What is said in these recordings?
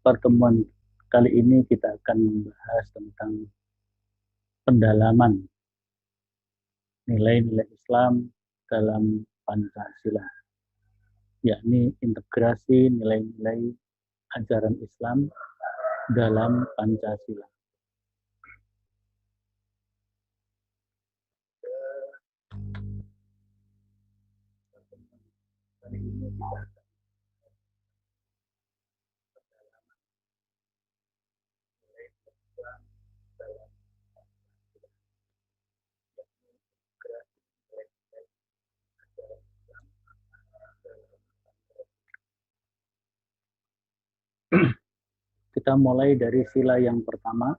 pertemuan kali ini kita akan membahas tentang pendalaman nilai-nilai Islam dalam Pancasila, yakni integrasi nilai-nilai ajaran Islam dalam Pancasila. Kali ini kita kita mulai dari sila yang pertama,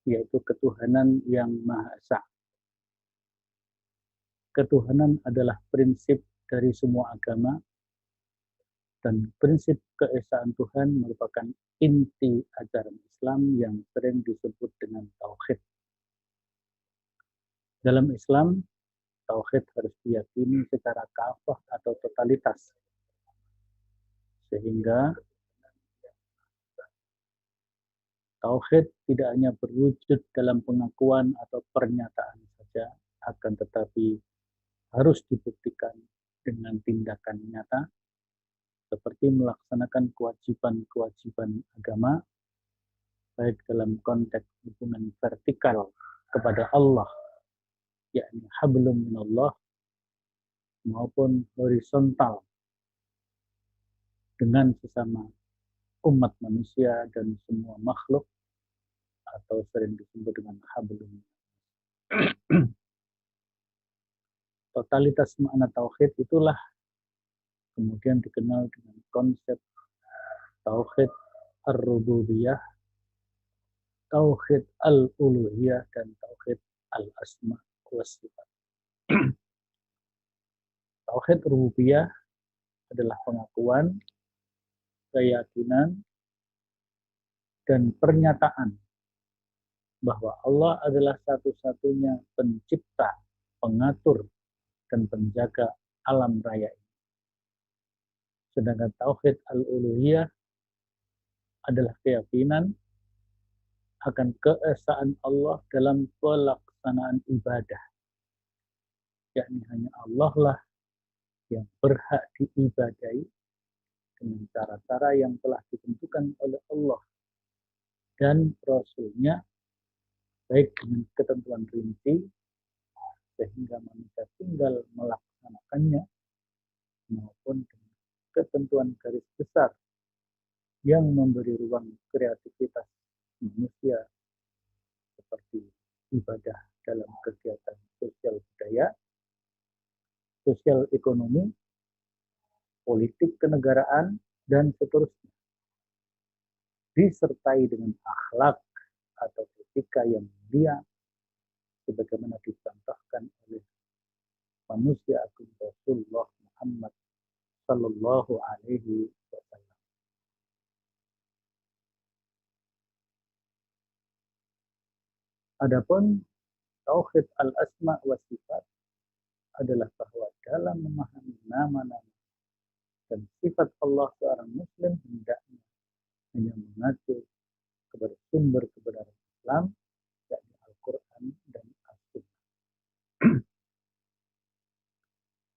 yaitu ketuhanan yang Maha Esa. Ketuhanan adalah prinsip dari semua agama, dan prinsip keesaan Tuhan merupakan inti ajaran Islam yang sering disebut dengan tauhid. Dalam Islam, tauhid harus diyakini secara kafah atau totalitas, sehingga tauhid tidak hanya berwujud dalam pengakuan atau pernyataan saja, akan tetapi harus dibuktikan dengan tindakan nyata, seperti melaksanakan kewajiban-kewajiban agama, baik dalam konteks hubungan vertikal kepada Allah, yakni hablum minallah, maupun horizontal dengan sesama umat manusia dan semua makhluk, atau sering disebut dengan hablum. Totalitas makna tauhid itulah kemudian dikenal dengan konsep tauhid ar-rububiyah, tauhid al-uluhiyah, dan tauhid al-asma wa sifat. Tauhid rububiyah adalah pengakuan, keyakinan, dan pernyataan bahwa Allah adalah satu-satunya pencipta, pengatur, dan penjaga alam raya ini. Sedangkan tauhid al-uluhiyah adalah keyakinan akan keesaan Allah dalam pelaksanaan ibadah, yakni hanya Allah lah yang berhak diibadahi dengan cara-cara yang telah ditentukan oleh Allah dan Rasul-Nya, baik dengan ketentuan rinci sehingga manusia tinggal melaksanakannya, maupun dengan ketentuan garis besar yang memberi ruang kreativitas manusia, seperti ibadah dalam kegiatan sosial budaya, sosial ekonomi, politik kenegaraan, dan seterusnya, disertai dengan akhlak atau etika yang mulia, sebagaimana dicontohkan oleh manusia agung Rasulullah Muhammad Sallallahu Alaihi Wasallam. Adapun tauhid al-asma wa sifat adalah bahwa dalam memahami nama-nama dan sifat Allah, seorang muslim hendaknya hanya mengacu kepada sumber kebenaran Islam, yakni Al-Quran dan As-Sunnah.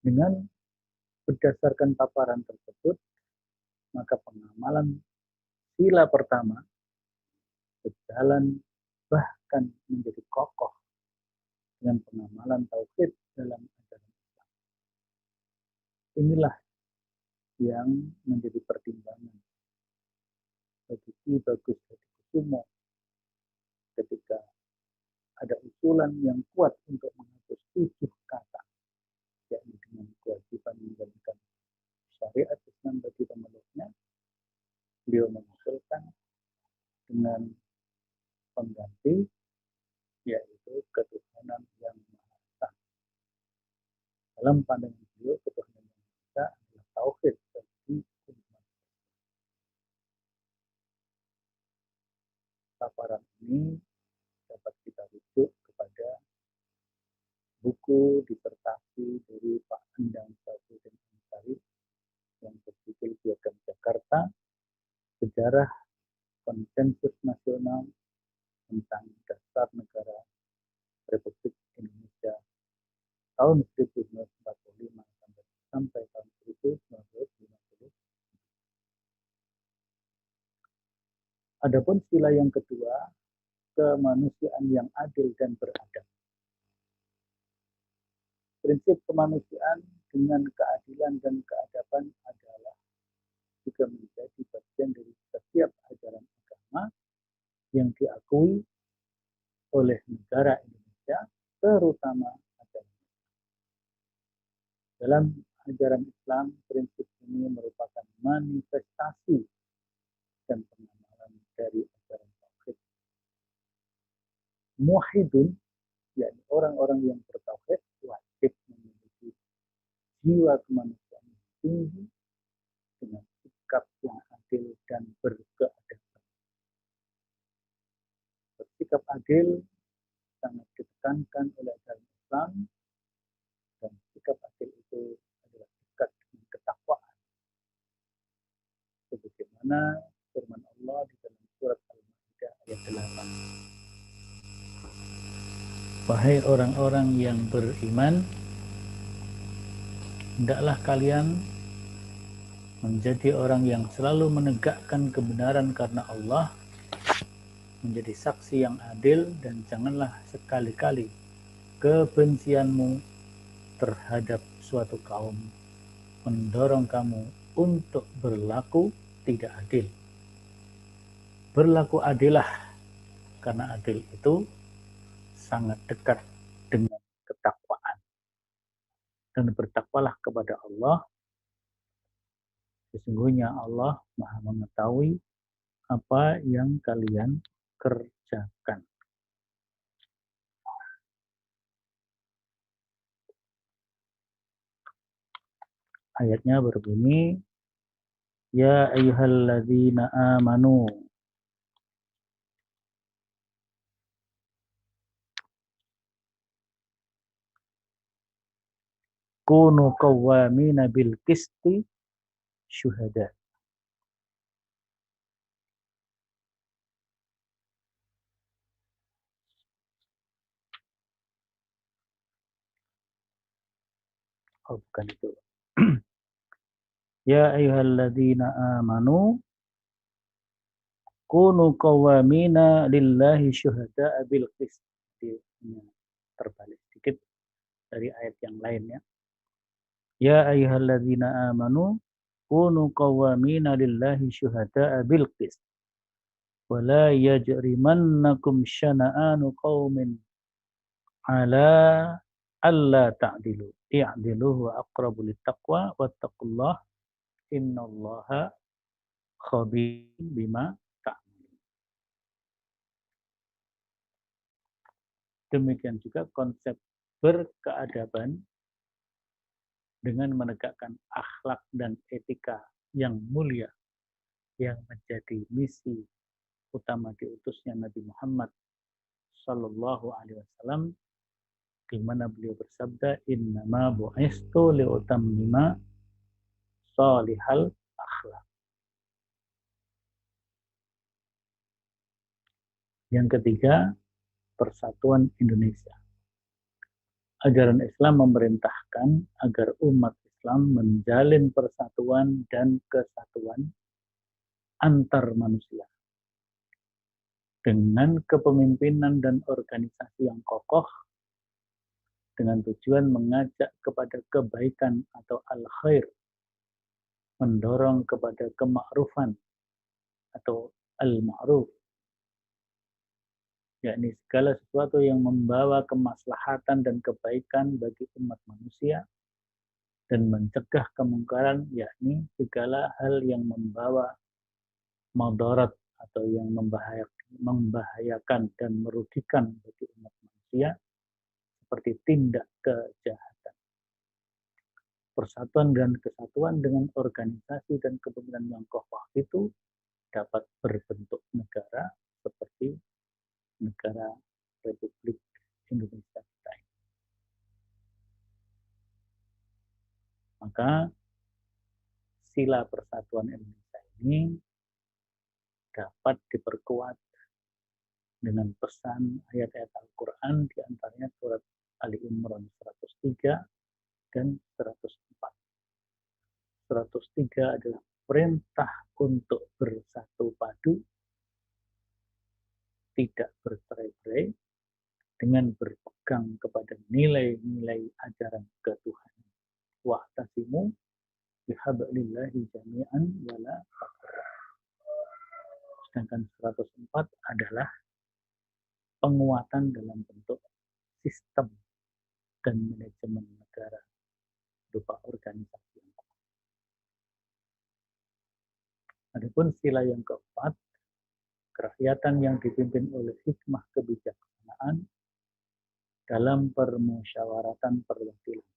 Dengan berdasarkan paparan tersebut, maka pengamalan sila pertama berjalan, bahkan menjadi kokoh dengan pengamalan tauhid dalam ajaran Islam. Inilah yang menjadi pertimbangan bagi Ki Bagus Hadikusumo ketika ada usulan yang kuat untuk menghapus 7 kata, yakni dengan kewajiban menjalankan syariat Islam bagi pemeluknya. Beliau mengusulkan dengan pengganti, yaitu ketuhanan yang Maha Esa. Dalam pandangan beliau, ketuhanan yang Maha Esa adalah tauhid bagi umat. Paparan ini dapat kita rujuk kepada buku disertasi dari Pak Endang Syafruddin Ansari yang berjudul Piagam Jakarta, sejarah konsensus nasional tentang dasar negara Republik Indonesia tahun 1945 sampai tahun 1950. Adapun sila yang kedua, kemanusiaan yang adil dan beradab. Prinsip kemanusiaan dengan keadilan dan keadaban adalah juga menjadi bagian dari setiap ajaran agama yang diakui oleh negara Indonesia, terutama agama. Dalam ajaran Islam, prinsip ini merupakan manifestasi dan pengamalan dari ajaran tauhid. Muwahhidun, yakni orang-orang yang bertauhid, wajib memiliki jiwa kemanusiaan yang tinggi dengan sikap yang adil dan berkeadaban. Bersikap adil sangat ditekankan oleh ajaran Islam, dan sikap adil itu adalah dekat dengan ketakwaan. Sebagaimana firman Allah di dalam surat Al-Maidah ayat 8. Wahai orang-orang yang beriman, hendaklah kalian menjadi orang yang selalu menegakkan kebenaran karena Allah, menjadi saksi yang adil, dan janganlah sekali-kali kebencianmu terhadap suatu kaum mendorong kamu untuk berlaku tidak adil. Berlaku adillah, karena adil itu sangat dekat dengan ketakwaan. Dan bertakwalah kepada Allah. Sesungguhnya Allah Maha mengetahui apa yang kalian kerjakan. Ayatnya berbunyi, Ya ayyuhalladzina amanu. Kunu qawwamina bil qisti syuhada. Oh, bukan itu. Ya ayyuhalladzina amanu kunu qawwamina lillahi syuhada'a bil qist. Terbalik sedikit dari ayat yang lainnya. Ya ayyuhalladzina amanu kunu qawwamina lillahi syuhada'a bil qist. Wa la yajrimannakum syana'anu qaumin ala alla ta'dilu. I'dilu wa aqrabu littaqwa wattaqullah innallaha khabir bima ta'malun. Demikian juga konsep berkeadaban dengan menegakkan akhlak dan etika yang mulia yang menjadi misi utama diutusnya Nabi Muhammad Sallallahu Alaihi Wasallam, di mana beliau bersabda, Innama bu'istu li'utammima salihal akhlak. Yang ketiga, persatuan Indonesia. Ajaran Islam memerintahkan agar umat Islam menjalin persatuan dan kesatuan antar manusia dengan kepemimpinan dan organisasi yang kokoh, dengan tujuan mengajak kepada kebaikan atau al-khair, mendorong kepada kemakrufan atau al-ma'ruf, yakni segala sesuatu yang membawa kemaslahatan dan kebaikan bagi umat manusia, dan mencegah kemungkaran, yakni segala hal yang membawa madarat atau yang membahayakan dan merugikan bagi umat manusia, seperti tindak kejahatan. Persatuan dan kesatuan dengan organisasi dan kepemimpinan yang kokoh itu dapat berbentuk negara seperti negara Republik Indonesia kita ini. Maka sila persatuan Indonesia ini dapat diperkuat dengan pesan ayat-ayat Al-Quran, di antaranya surat Ali Imran 103 dan 104. 103 adalah perintah untuk bersatu padu, tidak bercerai-berai, dengan berpegang kepada nilai-nilai ajaran ketuhanan. Wa'tasimu bihablillahi jami'an wala tafarraqu. Sedangkan 104 adalah penguatan dalam bentuk sistem dan manajemen negara berupa organisasi. Adapun sila yang keempat, kerakyatan yang dipimpin oleh hikmah kebijaksanaan dalam permusyawaratan perwakilan.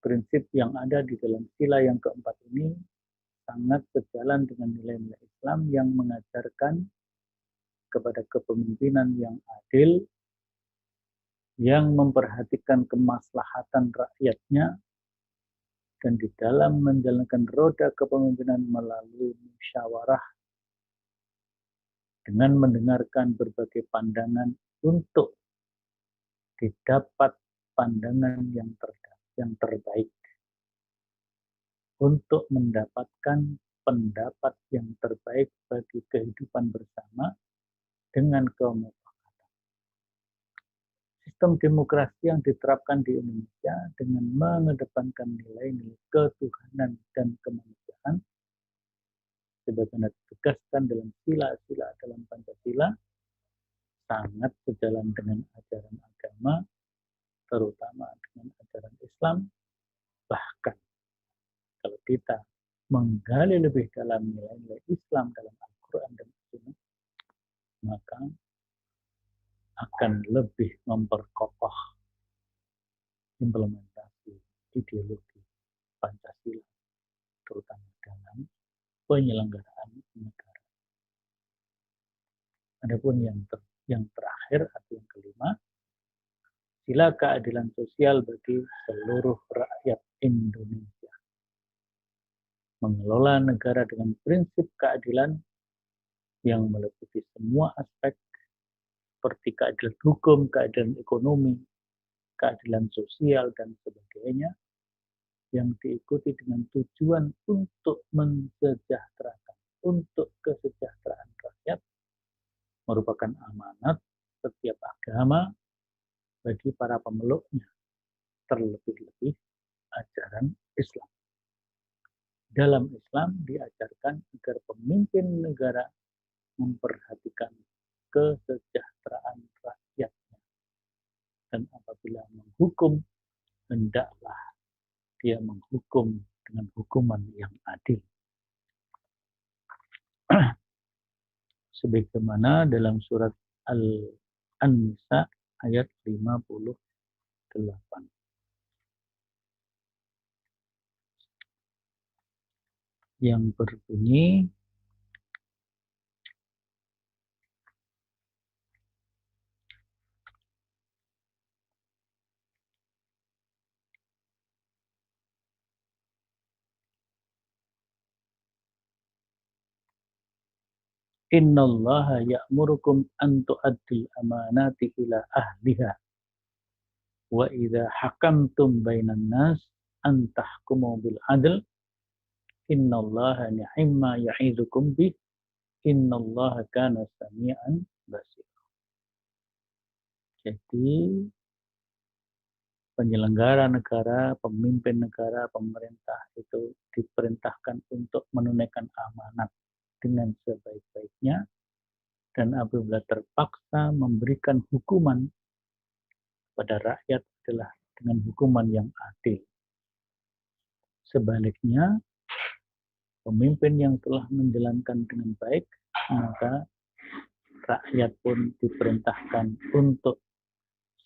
Prinsip yang ada di dalam sila yang keempat ini sangat sejalan dengan nilai-nilai Islam yang mengajarkan kepada kepemimpinan yang adil, yang memperhatikan kemaslahatan rakyatnya, dan di dalam menjalankan roda kepemimpinan melalui musyawarah dengan mendengarkan berbagai pandangan untuk didapat pandangan yang terbaik, untuk mendapatkan pendapat yang terbaik bagi kehidupan bersama dengan kemufakatan. Sistem demokrasi yang diterapkan di Indonesia dengan mengedepankan nilai-nilai ketuhanan dan kemanusiaan sebagaimana ditegaskan dalam sila-sila dalam Pancasila sangat sejalan dengan ajaran agama, terutama dengan ajaran Islam. Bahkan kalau kita menggali lebih dalam nilai-nilai Islam dalam Al-Quran dan Sunnah, maka akan lebih memperkokoh implementasi ideologi Pancasila, terutama dalam penyelenggaraan negara. Adapun yang terakhir atau yang kelima, sila keadilan sosial bagi seluruh rakyat Indonesia. Mengelola negara dengan prinsip keadilan yang meliputi semua aspek seperti keadilan hukum, keadilan ekonomi, keadilan sosial, dan sebagainya, yang diikuti dengan tujuan untuk mensejahterakan, untuk kesejahteraan rakyat, merupakan amanat setiap agama bagi para pemeluknya, terlebih-lebih ajaran Islam. Dalam Islam diajarkan agar pemimpin negara memperhatikan kesejahteraan rakyatnya, dan apabila menghukum, hendaklah dia menghukum dengan hukuman yang adil. Sebagaimana dalam surat An-Nisa ayat 58. Yang berbunyi, Innallaha ya'murukum an tu'addil amanati ila ahliha wa idza hakamtum bainan nas an tahkumu bil adl innallaha ni'ma ya'idukum bih innallaha kana sami'an basir. Jadi penyelenggara negara, pemimpin negara, pemerintah itu diperintahkan untuk menunaikan amanat dengan sebaik-baiknya, dan apabila terpaksa memberikan hukuman pada rakyat adalah dengan hukuman yang adil. Sebaliknya, pemimpin yang telah menjalankan dengan baik, maka rakyat pun diperintahkan untuk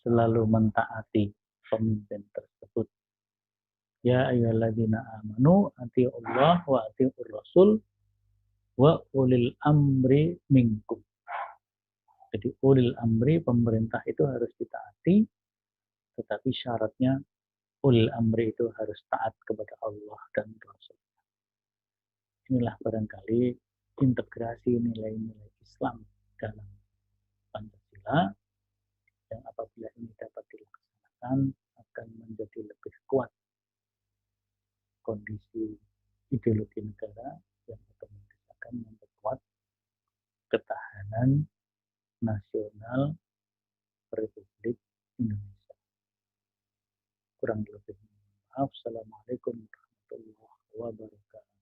selalu mentaati pemimpin tersebut. Ya ayyuhalladzina amanu atiiullah wa atiiur rasul wa ulil amri minkum. Jadi ulil amri, pemerintah itu harus ditaati, tetapi syaratnya ulil amri itu harus taat kepada Allah dan Rasul. Inilah barangkali integrasi nilai-nilai Islam dalam Pancasila, yang apabila ini dapat dilaksanakan akan menjadi lebih kuat kondisi ideologi negara yang otomatis akan memperkuat ketahanan nasional Republik Indonesia. Kurang lebih maaf. Assalamualaikum warahmatullahi wabarakatuh.